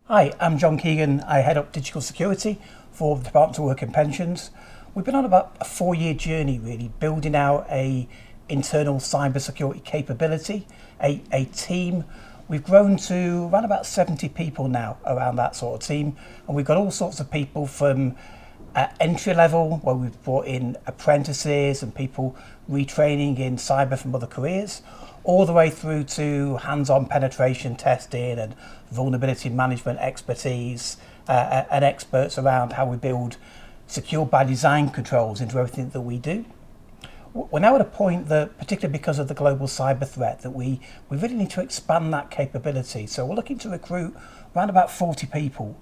Hi, I'm John Keegan. I head up digital security for the Department of Work and Pensions. We've been on about a 4-year journey really, building out a internal cybersecurity capability, a team. We've grown to around about 70 people now around that sort of team, and we've got all sorts of people from entry level, where we've brought in apprentices and people retraining in cyber from other careers, all the way through to hands-on penetration testing and vulnerability management expertise and experts around how we build secure by design controls into everything that we do. We're now at a point that, particularly because of the global cyber threat, that we really need to expand that capability. So we're looking to recruit around about 40 people.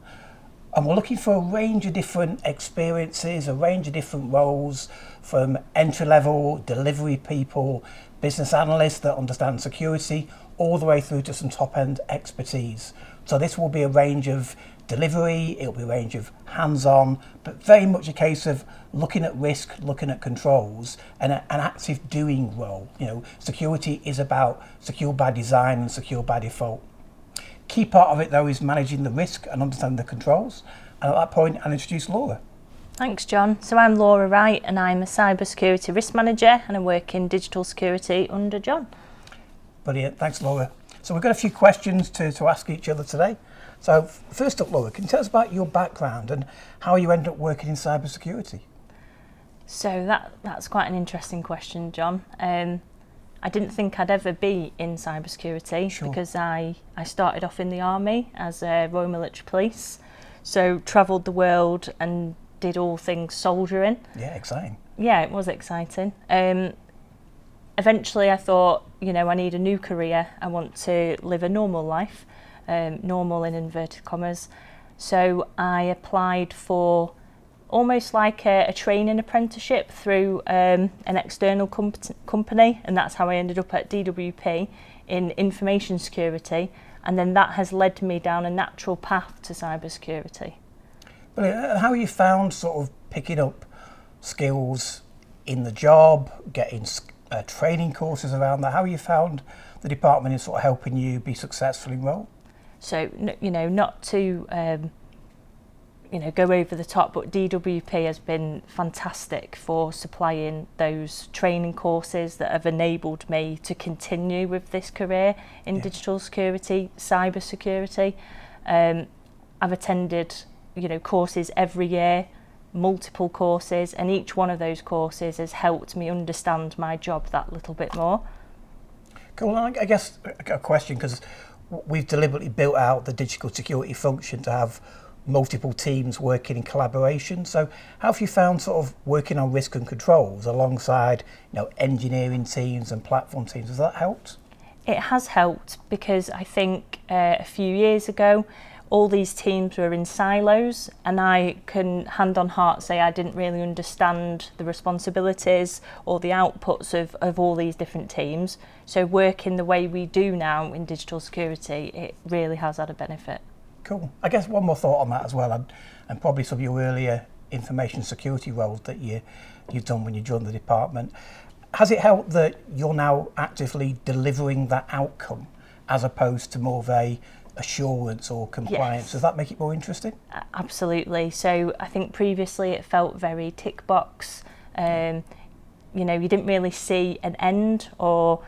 And we're looking for a range of different experiences, a range of different roles, from entry-level delivery people, business analysts that understand security, all the way through to some top-end expertise. So this will be a range of delivery, it'll be a range of hands-on, but very much a case of looking at risk, looking at controls, and an active doing role. You know, security is about secure by design and secure by default. Key part of it though is managing the risk and understanding the controls. And at that point, I'll introduce Laura. Thanks, John. So I'm Laura Wright and I'm a cybersecurity risk manager and I work in digital security under John. Brilliant, thanks Laura. So we've got a few questions to ask each other today. So first up, Laura, can you tell us about your background and how you ended up working in cybersecurity? So that's quite an interesting question, John. I didn't think I'd ever be in cybersecurity. Sure. Because I started off in the army as a Royal Military Police, so travelled the world and did all things soldiering. Yeah, exciting. Yeah, it was exciting. Eventually I thought, I need a new career. I want to live a normal life, normal in inverted commas. So I applied for almost like a training apprenticeship through an external company, and that's how I ended up at DWP in information security, and then that has led me down a natural path to cybersecurity. Brilliant. How you found sort of picking up skills in the job, getting training courses around that? How you found the department in sort of helping you be successful in role? So, not to go over the top, but DWP has been fantastic for supplying those training courses that have enabled me to continue with this career in digital security, cyber security. I've attended, courses every year, multiple courses, and each one of those courses has helped me understand my job that little bit more. Cool. I guess a question, because we've deliberately built out the digital security function to have multiple teams working in collaboration. So how have you found sort of working on risk and controls alongside engineering teams and platform teams? Has that helped? It has helped, because I think a few years ago all these teams were in silos, and I can hand on heart say I didn't really understand the responsibilities or the outputs of all these different teams. So working the way we do now in digital security, it really has had a benefit. Cool. I guess one more thought on that as well, and probably some of your earlier information security roles that you've done when you joined the department. Has it helped that you're now actively delivering that outcome as opposed to more of a assurance or compliance? Yes. Does that make it more interesting? Absolutely. So I think previously it felt very tick box. You didn't really see an end, or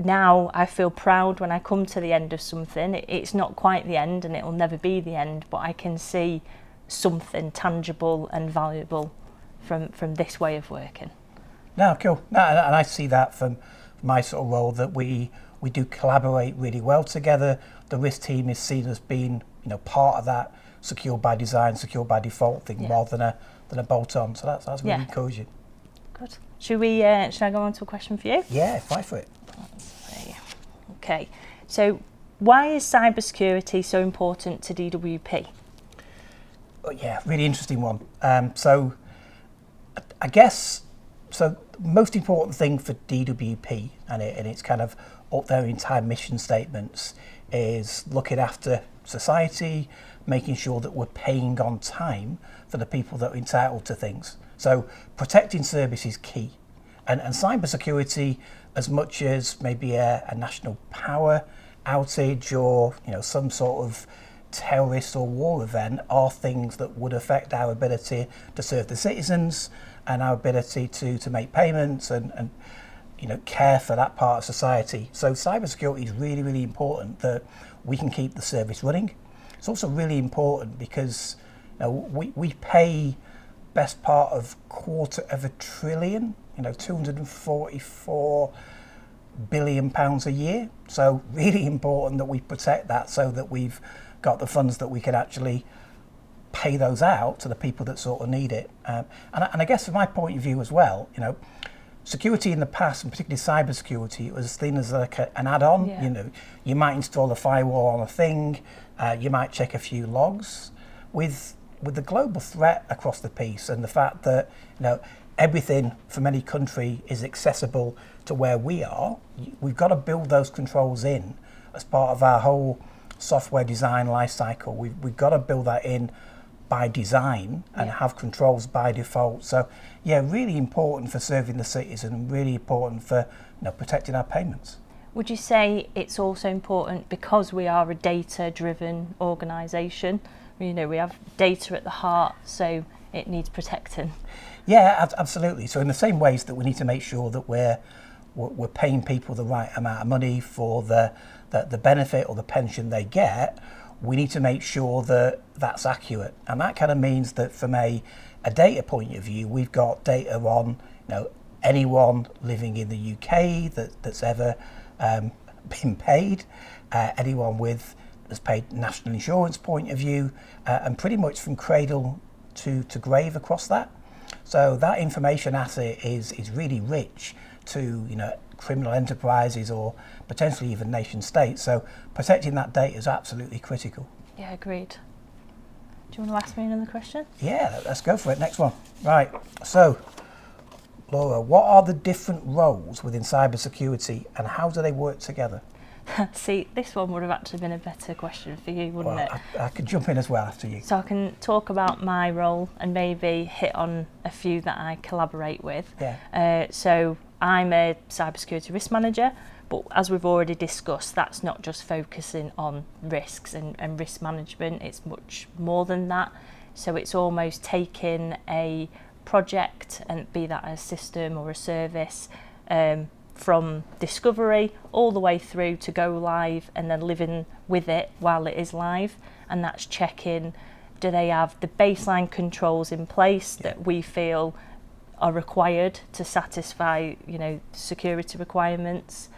now I feel proud when I come to the end of something. It's not quite the end and it'll never be the end, but I can see something tangible and valuable from this way of working. No, cool. No, and I see that from my sort of role, that we do collaborate really well together. The risk team is seen as being part of that secure by design, secure by default thing, rather than a bolt-on. So that's really encouraging. Good. Should I go on to a question for you? Yeah, fight for it. Let's see. Okay. So why is cybersecurity so important to DWP? Oh, yeah, really interesting one. So I guess, the most important thing for DWP, and it's kind of up their entire mission statements, is looking after society, making sure that we're paying on time for the people that are entitled to things. So protecting service is key. And cybersecurity, as much as maybe a national power outage or some sort of terrorist or war event are things that would affect our ability to serve the citizens and our ability to make payments and care for that part of society. So cybersecurity is really, really important that we can keep the service running. It's also really important because we pay best part of £250 billion, £244 billion a year. So really important that we protect that so that we've got the funds that we can actually pay those out to the people that sort of need it. And I guess from my point of view as well, security in the past, and particularly cybersecurity, it was seen as like an add-on. Yeah. You might install a firewall on a thing, you might check a few logs. With the global threat across the piece and the fact that everything from any country is accessible to where we are, we've got to build those controls in as part of our whole software design life cycle. We've got to build that in by design and have controls by default. So really important for serving the citizen and really important for protecting our payments. Would you say it's also important because we are a data-driven organisation? We have data at the heart, so it needs protecting. Yeah, absolutely. So in the same ways that we need to make sure that we're paying people the right amount of money for the benefit or the pension they get, we need to make sure that that's accurate. And that kind of means that from a data point of view, we've got data on anyone living in the UK that's ever been paid, anyone that's paid national insurance point of view, and pretty much from cradle to grave across that. So that information asset is really rich to criminal enterprises or potentially even nation states. So protecting that data is absolutely critical. Yeah, agreed. Do you want to ask me another question? Yeah, let's go for it. Next one. Right. So, Laura, what are the different roles within cybersecurity and how do they work together? See, this one would have actually been a better question for you, wouldn't it? I could jump in as well after you. So I can talk about my role and maybe hit on a few that I collaborate with. Yeah. So I'm a cybersecurity risk manager, but as we've already discussed, that's not just focusing on risks and risk management, it's much more than that. So it's almost taking a project, and be that a system or a service, from discovery all the way through to go live and then living with it while it is live. And that's checking, do they have the baseline controls in place that we feel are required to satisfy security requirements.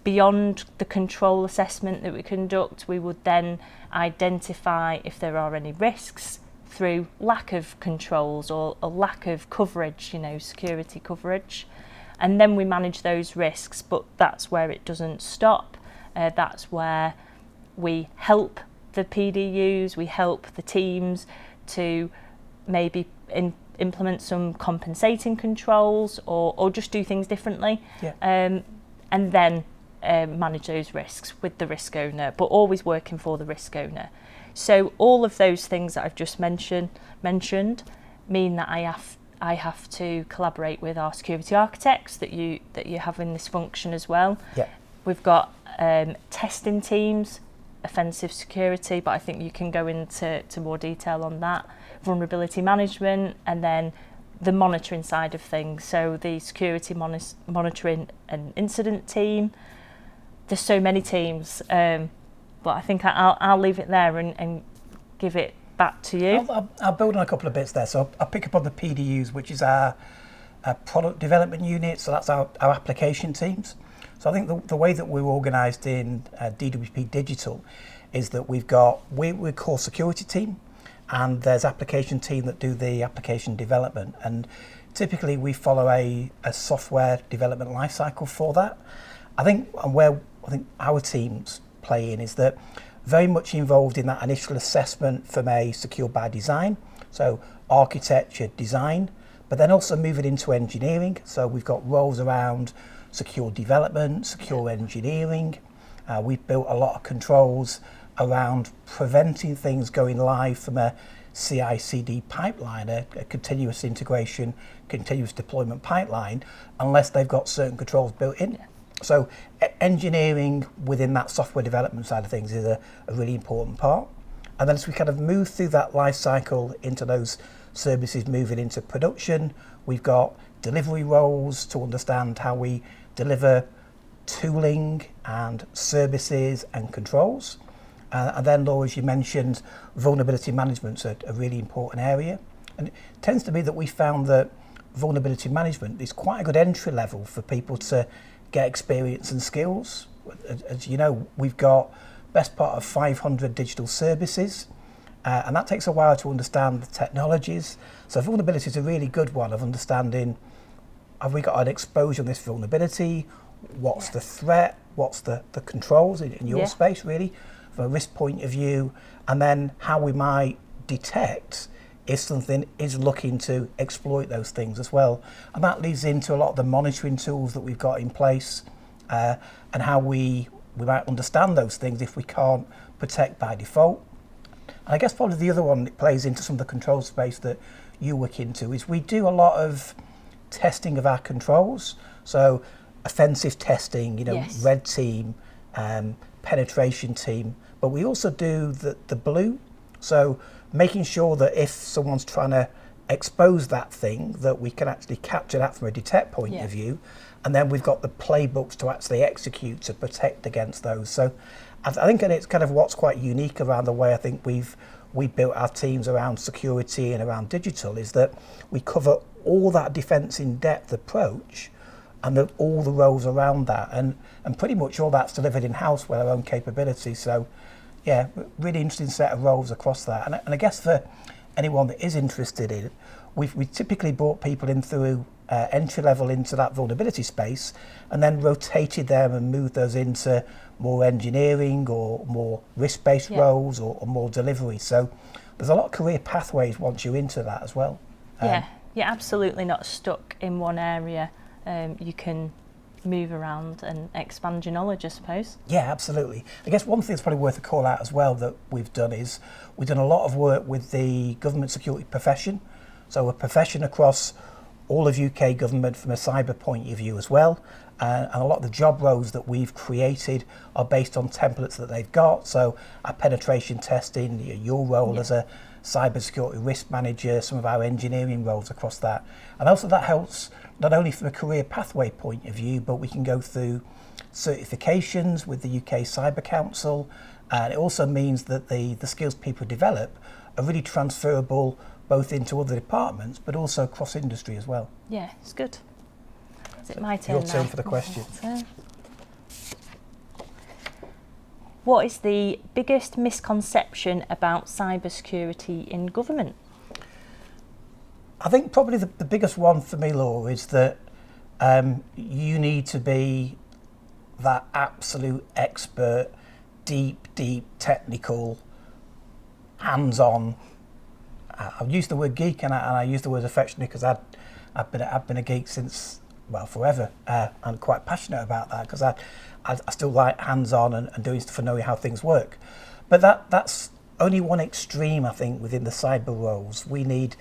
Beyond the control assessment that we conduct, we would then identify if there are any risks through lack of controls or a lack of coverage, security coverage. And then we manage those risks, but that's where it doesn't stop. That's where we help the PDUs, we help the teams to maybe implement some compensating controls or just do things differently. Yeah. And then manage those risks with the risk owner, but always working for the risk owner. So all of those things that I've just mentioned mean that I have to collaborate with our security architects that you have in this function as well. Yeah. We've got testing teams, offensive security, but I think you can go into more detail on that, vulnerability management, and then the monitoring side of things. So the security monitoring and incident team. There's so many teams, but I think I'll leave it there and give it back to you. I'll build on a couple of bits there. So I'll pick up on the PDUs, which is our product development unit. So that's our application teams. So I think the way that we're organised in DWP Digital is that we're core security team, and there's application team that do the application development. And typically we follow a software development lifecycle for that. I think our teams play in is that very much involved in that initial assessment from a secure by design, so architecture, design, but then also moving into engineering. So we've got roles around secure development, secure engineering. We've built a lot of controls around preventing things going live from a CI/CD pipeline, a continuous integration, continuous deployment pipeline, unless they've got certain controls built in. Yeah. So engineering within that software development side of things is a really important part. And then as we kind of move through that life cycle into those services moving into production, we've got delivery roles to understand how we deliver tooling and services and controls. And then, Laura, as you mentioned, vulnerability management's a really important area. And it tends to be that we found that vulnerability management is quite a good entry level for people to get experience and skills. As you know, we've got best part of 500 digital services, and that takes a while to understand the technologies. So vulnerability is a really good one of understanding, have we got an exposure on this vulnerability? What's the threat? What's the controls in your space, really, from a risk point of view? And then how we might detect if something is looking to exploit those things as well. And that leads into a lot of the monitoring tools that we've got in place, and how we might understand those things if we can't protect by default. And I guess probably the other one that plays into some of the control space that you work into is we do a lot of testing of our controls. So offensive testing, red team, penetration team, but we also do the blue. So making sure that if someone's trying to expose that thing, that we can actually capture that from a detect point of view. And then we've got the playbooks to actually execute to protect against those. So I think it's kind of what's quite unique around the way I think we built our teams around security and around digital is that we cover all that defense in depth approach and all the roles around that. And pretty much all that's delivered in-house with our own capability. So yeah, really interesting set of roles across that. And I guess for anyone that is interested in it, we typically brought people in through entry level into that vulnerability space and then rotated them and moved those into more engineering or more risk-based roles or more delivery. So there's a lot of career pathways once you're into that as well. You're absolutely not stuck in one area. You can move around and expand your knowledge, I suppose. Yeah, absolutely. I guess one thing that's probably worth a call out as well that we've done is we've done a lot of work with the government security profession. So a profession across all of UK government from a cyber point of view as well. And a lot of the job roles that we've created are based on templates that they've got. So our penetration testing, your role as a cybersecurity risk manager, some of our engineering roles across that. And also that helps not only from a career pathway point of view, but we can go through certifications with the UK Cyber Council. And it also means that the skills people develop are really transferable both into other departments, but also across industry as well. Yeah, it's good. Is it my turn Your now? turn for the question. What is the biggest misconception about cybersecurity in government? I think probably the biggest one for me, Laura, is that you need to be that absolute expert, deep technical, hands-on. I've used the word geek and I use the word affectionately because I've been a geek since, well, forever. I'm quite passionate about that because I still like hands-on and doing stuff and knowing how things work. But that's only one extreme, I think, within the cyber roles. We need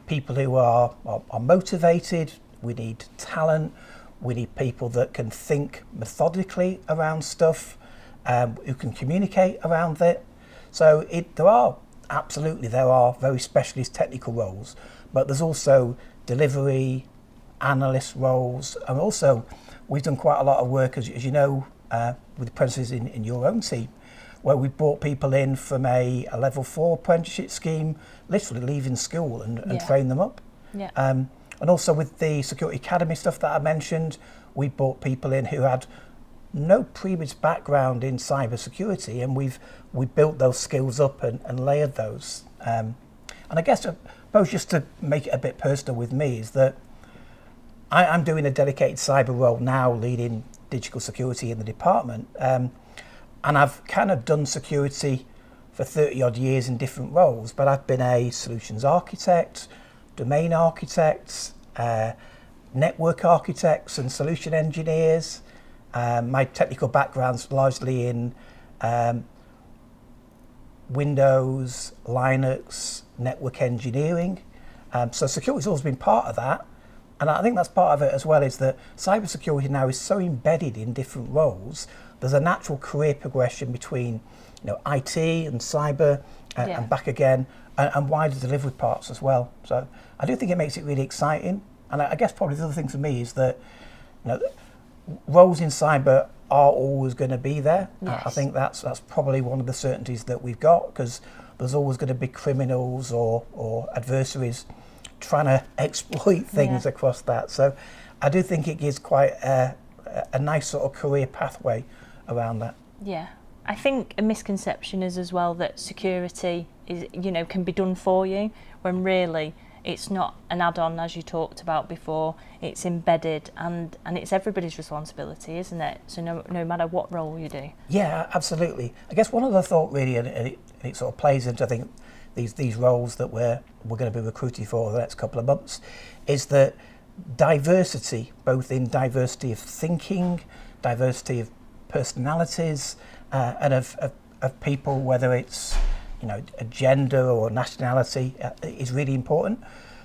people who are motivated, we need talent, we need people that can think methodically around stuff, who can communicate around it. So there are very specialist technical roles, but there's also delivery, analyst roles, and also we've done quite a lot of work, as you know, with apprentices in your own team, where we brought people in from a level 4 apprenticeship scheme, literally leaving school and train them up. And also with the Security Academy stuff that I mentioned, we brought people in who had no previous background in cyber security, and we built those skills up and layered those. And I guess, I suppose, just to make it a bit personal with me, is that I'm doing a dedicated cyber role now, leading digital security in the department. And I've kind of done security for 30 odd years in different roles, but I've been a solutions architect, domain architect, network architects and solution engineers. My technical background's largely in Windows, Linux, network engineering. So security's always been part of that. And I think that's part of it as well, is that cybersecurity now is so embedded in different roles there's a natural career progression between, IT and cyber and back again, and wider delivery parts as well. So I do think it makes it really exciting. And I guess probably the other thing for me is that, roles in cyber are always going to be there. Yes. I think that's probably one of the certainties that we've got, because there's always going to be criminals or adversaries trying to exploit things across that. So I do think it gives quite a nice sort of career pathway around that. Yeah. I think a misconception is as well that security is, can be done for you, when really it's not an add-on, as you talked about before. It's embedded, and it's everybody's responsibility, isn't it? So no matter what role you do. Yeah, absolutely. I guess one other thought really, and it sort of plays into, I think, these roles that we're going to be recruiting for the next couple of months, is that diversity, both in diversity of thinking, diversity of personalities, and of people, whether it's a gender or nationality, is really important.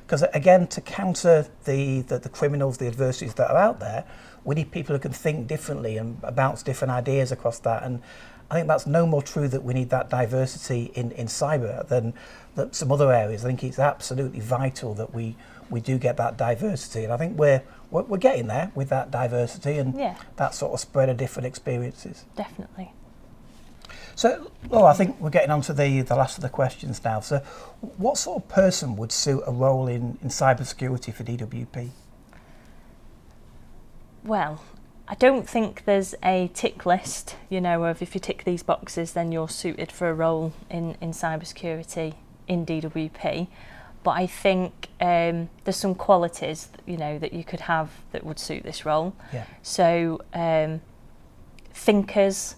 Because again, to counter the criminals, the adversaries that are out there, we need people who can think differently and bounce different ideas across that. And I think that's no more true that we need that diversity in cyber than some other areas. I think it's absolutely vital that we do get that diversity, and I think we're getting there with that diversity and that sort of spread of different experiences. Definitely. So, I think we're getting on to the last of the questions now. So, what sort of person would suit a role in cybersecurity for DWP? Well, I don't think there's a tick list, of if you tick these boxes, then you're suited for a role in cybersecurity in DWP. But I think there's some qualities, that you could have that would suit this role. Yeah. So, thinkers,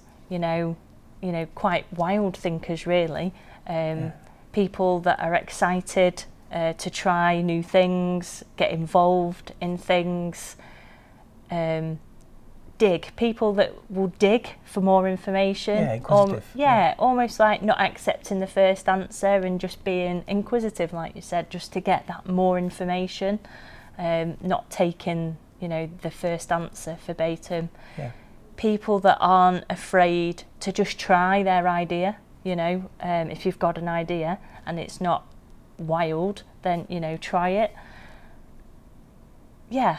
quite wild thinkers, really. People that are excited to try new things, get involved in things. People that will dig for more information. Yeah, inquisitive. Almost like not accepting the first answer and just being inquisitive, like you said, just to get that more information. Not taking, the first answer verbatim. Yeah. People that aren't afraid to just try their idea. If you've got an idea and it's not wild, then try it. Yeah,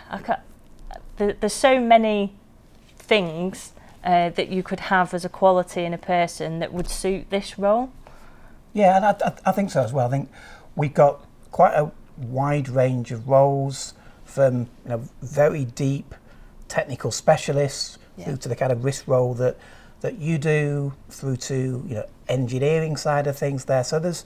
there's so many things that you could have as a quality in a person that would suit this role. Yeah, and I think so as well. I think we've got quite a wide range of roles, from very deep technical specialists through to the kind of risk role that you do, through to engineering side of things there. So there's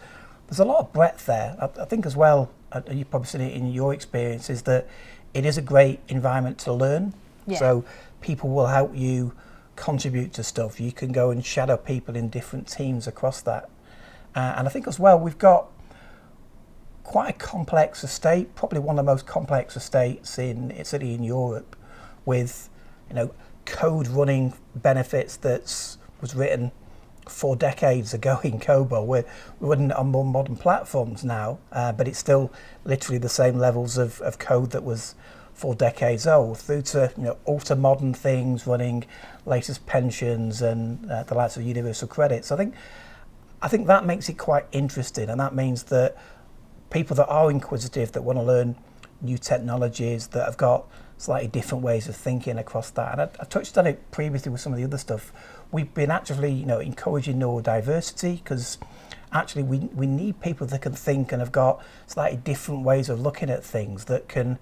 a lot of breadth there. I think as well, and you've probably seen it in your experience, is that it is a great environment to learn. Yeah. So people will help you contribute to stuff. You can go and shadow people in different teams across that. And I think as well, we've got quite a complex estate, probably one of the most complex estates in Italy, in Europe, with code running benefits that was written 4 decades ago in COBOL. We're running it on more modern platforms now, but it's still literally the same levels of code that was 4 decades old, through to ultra modern things running latest pensions and the likes of universal credit. So I think that makes it quite interesting, and that means that people that are inquisitive, that want to learn new technologies, that have got slightly different ways of thinking across that. And I touched on it previously with some of the other stuff. We've been actively encouraging neurodiversity, because actually we need people that can think and have got slightly different ways of looking at things, that can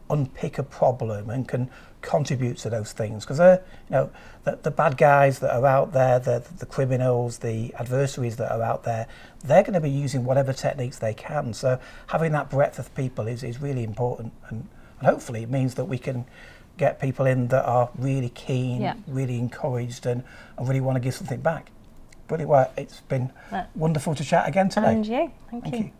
unpick a problem and can contribute to those things. Because the bad guys that are out there, the criminals, the adversaries that are out there, they're going to be using whatever techniques they can. So having that breadth of people is really important, and hopefully it means that we can get people in that are really keen, really encouraged, and really want to give something back. Brilliant. Well, it's been wonderful to chat again today. And you. Thank you.